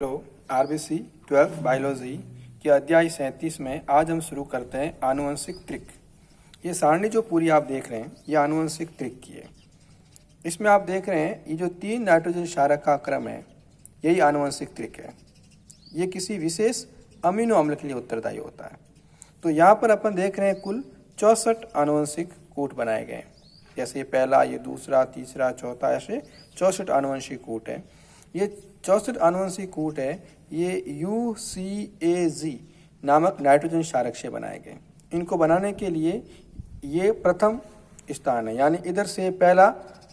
Hello RBC 12th biology के अध्याय 37 में आज हम शुरू करते हैं आनुवंशिक त्रिक। ये सारणी जो पूरी आप देख रहे हैं ये आनुवंशिक त्रिक की है। इसमें आप देख रहे हैं ये जो 3 नाइट्रोजन क्षारक का क्रम है यही आनुवंशिक त्रिक है। ये किसी विशेष अमीनो अम्ल के लिए उत्तरदायी होता है। तो यहाँ पर अपन देख रहे हैं कुल 64 आनुवंशिक कूट बनाए गए हैं। जैसे ये पहला, ये दूसरा, तीसरा, चौथा, ऐसे 64 आनुवंशिक कूट है। ये 64 आनुवंशिक कूट है ये UCAG नामक नाइट्रोजन क्षारक से बनाए गए। इनको बनाने के लिए ये प्रथम स्थान है, यानी इधर से पहला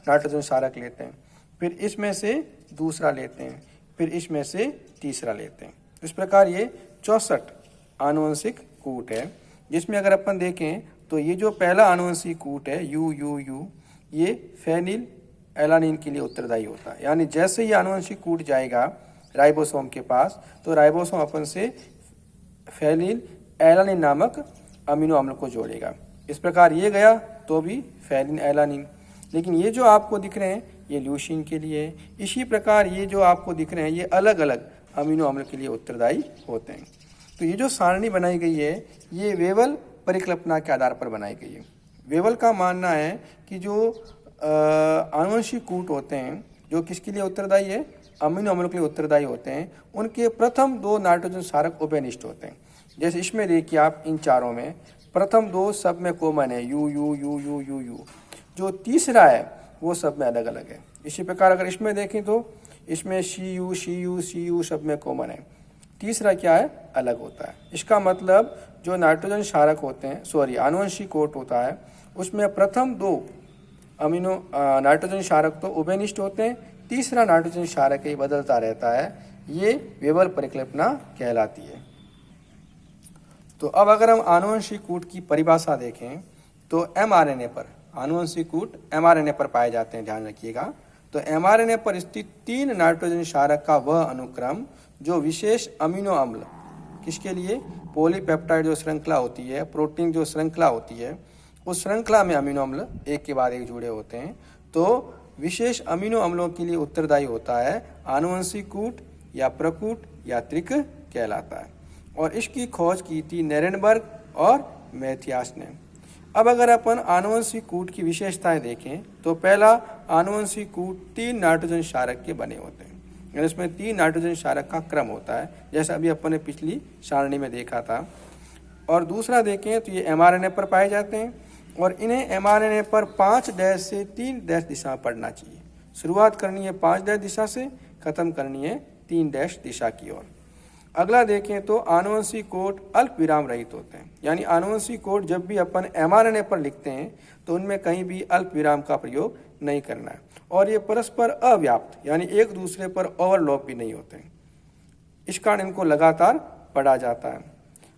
नाइट्रोजन क्षारक लेते हैं, फिर इसमें से दूसरा लेते हैं, फिर इसमें से तीसरा लेते हैं। इस प्रकार ये 64 आनुवंशिक कूट है, जिसमें अगर अपन देखें तो ये जो पहला आनुवंशिक कूट है UUU ये फेनिल एलानिन के लिए उत्तरदायी होता है। यानी जैसे ही आनुवंशिक कूट जाएगा राइबोसोम के पास तो राइबोसोम अपन से फेनिल एलानिन नामक अमीनो अम्ल को जोड़ेगा। इस प्रकार ये गया तो भी फेनिल एलानिन। लेकिन ये जो आपको दिख रहे हैं ये ल्यूसीन के लिए है। इसी प्रकार ये जो आपको दिख रहे हैं ये अलग अलग अमीनो अम्ल के लिए उत्तरदायी होते हैं। तो ये जो सारणी बनाई गई है ये वेवल परिकल्पना के आधार पर बनाई गई है। वेवल का मानना है कि जो आनुवंशिक कूट होते हैं जो किसके लिए उत्तरदायी है, अमीनो अम्लों के लिए उत्तरदायी होते हैं, उनके प्रथम 2 नाइट्रोजन क्षारक उभयनिष्ठ होते हैं। जैसे इसमें देखिए आप इन चारों में प्रथम 2 सब में कॉमन है UUUUUU, जो तीसरा है वो सब में अलग अलग है। इसी प्रकार अगर इसमें देखें तो इसमें CU सब में कॉमन है, तीसरा क्या है अलग होता है। इसका मतलब जो नाइट्रोजन क्षारक होते हैं आनुवंशिक कोट होता है उसमें प्रथम 2 अमीनो नाइट्रोजन क्षारक तो उभयनिष्ठ होते हैं, तीसरा नाइट्रोजन क्षारक ही बदलता रहता है। ये वेवल परिकल्पना कहलाती है। तो अब अगर हम आनुवंशिक कूट की परिभाषा देखें तो mRNA पर आनुवंशिक कूट mRNA पर पाए जाते हैं, ध्यान रखिएगा। तो mRNA पर स्थित 3 नाइट्रोजन क्षारक का वह अनुक्रम जो विशेष अमीनो अम्ल किसके लिए, पॉलीपेप्टाइड जो श्रृंखला होती है, प्रोटीन जो श्रृंखला होती है, उस श्रृंखला में अमीनो अम्ल एक के बाद एक जुड़े होते हैं। तो विशेष अमीनो अम्लों के लिए उत्तरदायी होता है आनुवंशिक कूट या प्रकूट या त्रिक कहलाता है। और इसकी खोज की थी नेरेनबर्ग और मैथियास ने। अब अगर अपन आनुवंशिक कूट की विशेषताएं देखें तो पहला आनुवंशिक कूट 3 नाइट्रोजन क्षारक के बने होते हैं, यानी इसमें 3 नाइट्रोजन क्षारक का क्रम होता है, जैसा अभी अपन ने पिछली सारणी में देखा था। और दूसरा देखें तो ये mRNA पर पाए जाते हैं और इन्हें mRNA पर 5' से 3' दिशा में पढ़ना चाहिए। शुरुआत करनी है 5' दिशा से, खत्म करनी है 3' दिशा की ओर। अगला देखें तो आनुवंशिक कोड अल्प विराम रहित होते हैं, यानी आनुवंशिक कोड जब भी अपन mRNA पर लिखते हैं तो उनमें कहीं भी अल्प विराम का प्रयोग नहीं करना है। और ये परस्पर अव्याप्त यानी एक दूसरे पर ओवरलैप भी नहीं होते हैं, इस कारण इनको लगातार पढ़ा जाता है।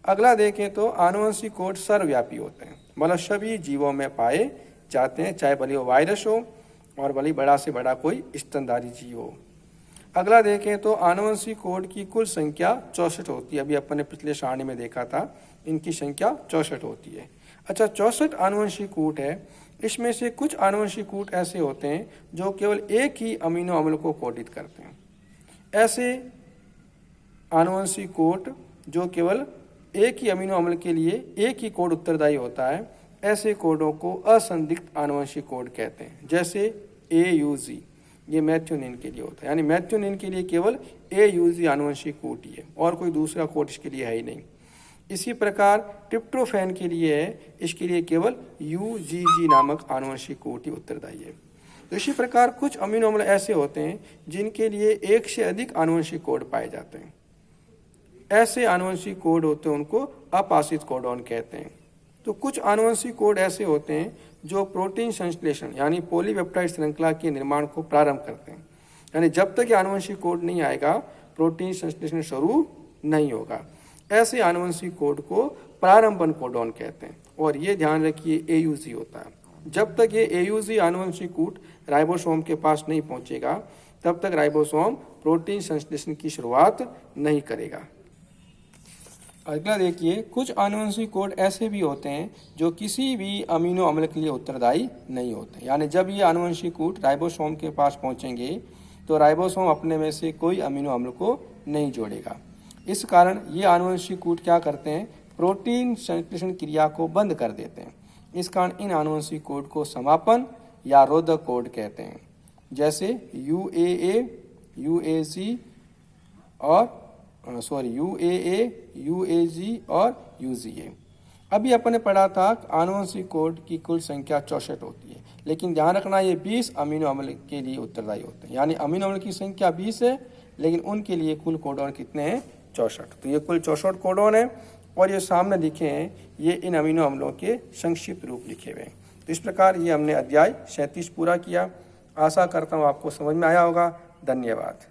अगला देखें तो आनुवंशिक कोड सर्वव्यापी होते हैं, मतलब सभी जीवों में पाए जाते हैं, चाहे भले वो वायरस हो और भले बड़ा से बड़ा कोई स्तनधारी जीव हो। अगला देखें तो आनुवंशिक कोड की कुल संख्या 64 होती है। अभी अपन ने पिछले सारणी में देखा था इनकी संख्या 64 होती है। अच्छा, 64 आनुवंशिक कूट है, इसमें से कुछ आनुवंशिक कूट ऐसे होते हैं जो केवल एक ही अमीनो अम्ल को कोडित करते हैं। ऐसे आनुवंशिक कोड जो केवल एक ही अमीनो अम्ल के लिए एक ही कोड उत्तरदायी होता है, ऐसे कोडों को असंदिग्ध आनुवंशिक कोड कहते हैं। जैसे AUG ये मैथ्योनिन के लिए होता है, यानी मैथ्योनिन के लिए केवल AUG आनुवंशिक कोड ही है और कोई दूसरा कोड इसके लिए है ही नहीं। इसी प्रकार ट्रिप्टोफैन के लिए है, इसके लिए केवल UGG नामक आनुवंशिक कोड ही उत्तरदायी है। तो इसी प्रकार कुछ अमीनो अम्ल ऐसे होते हैं जिनके लिए एक से अधिक आनुवंशिक कोड पाए जाते हैं। ऐसे आनुवंशिक कोड होते हैं उनको अपाशित कोडॉन कहते हैं। तो कुछ आनुवंशिक कोड ऐसे होते हैं जो प्रोटीन संश्लेषण यानी पॉलीपेप्टाइड श्रृंखला के निर्माण को प्रारंभ करते हैं, यानी जब तक ये आनुवंशिक कोड नहीं आएगा प्रोटीन संश्लेषण शुरू नहीं होगा। ऐसे आनुवंशिक कोड को प्रारंभन कोडॉन कहते हैं। और ये ध्यान रखिए AUG होता है। जब तक ये AUG आनुवंशिक कूट राइबोसोम के पास नहीं पहुंचेगा तब तक राइबोसोम प्रोटीन संश्लेषण की शुरुआत नहीं करेगा। अगला देखिए, कुछ आनुवंशिक कोड ऐसे भी होते हैं जो किसी भी अमीनो अम्ल के लिए उत्तरदायी नहीं होते, यानी जब ये आनुवंशिक कूट राइबोसोम के पास पहुंचेंगे तो राइबोसोम अपने में से कोई अमीनो अम्ल को नहीं जोड़ेगा। इस कारण ये आनुवंशिक कूट क्या करते हैं, प्रोटीन संश्लेषण क्रिया को बंद कर देते हैं। इस कारण इन आनुवंशिक कोड को समापन या रोधक कोड कहते हैं, जैसे UAA, UAG और UAA, UAG और UGA। अभी अपन ने पढ़ा था आनुवंशिक कोड की कुल संख्या 64 होती है, लेकिन ध्यान रखना ये 20 अमीनो अम्ल के लिए उत्तरदायी होते हैं। यानी अमीनो अम्ल की संख्या 20 है, लेकिन उनके लिए कुल कोडोन कितने हैं, 64। तो ये कुल 64 कोडोन है और ये सामने लिखे हैं, ये इन अमीनो अम्लों के संक्षिप्त रूप लिखे हुए हैं। तो इस प्रकार ये हमने अध्याय 37 पूरा किया। आशा करता हूँ आपको समझ में आया होगा। धन्यवाद।